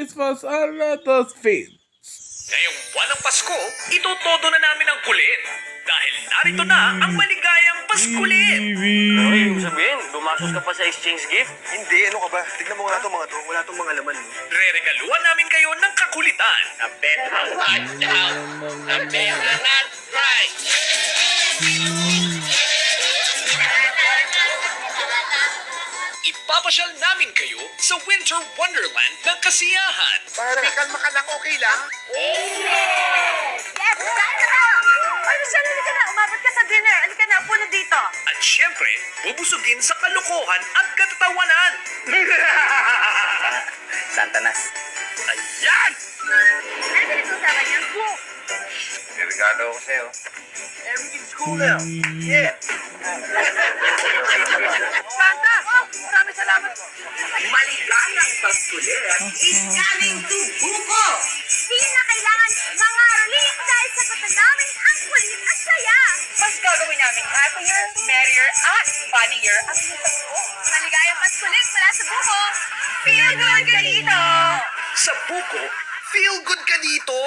Christmas are not as fate. Ngayong buwan ng Pasko, itotodo na namin ang kulit. Dahil narito na ang maligayang Paskulit. Ano yung sabihin? Dumasos ka pa sa exchange gift? Hindi, ano ka ba? Tignan mo nga itong mga to. Wala itong mga laman. No? Reregaluhan namin kayo ng kakulitan. A better right now. A better not right. Ipapasyal namin kayo sa Winter Wonderland ng kasiyahan. Para kalma ka lang, okay lang? Yes! Kain na tayo! Ay, Michelle, halika na. Umabot ka sa dinner. Halika na, upo na dito. At syempre, bubusugin sa kalokohan at katatawanan. Santanas. Ayan! Ano pinag-usapan niyo? May regalo ako sa'yo. Everything's cool now. Yeah. Santa! Oh, maraming salamat. Maligayang Paskulit is coming to Buko. Di na kailangan mangarali dahil sagutan namin ang kulit at saya. Mas gagawin namin happier, merrier, at funnier ang inyong Pasko. Maligayang Paskulit mula sa buko. Feel good ka dito! Sa Buko, feel good ka dito!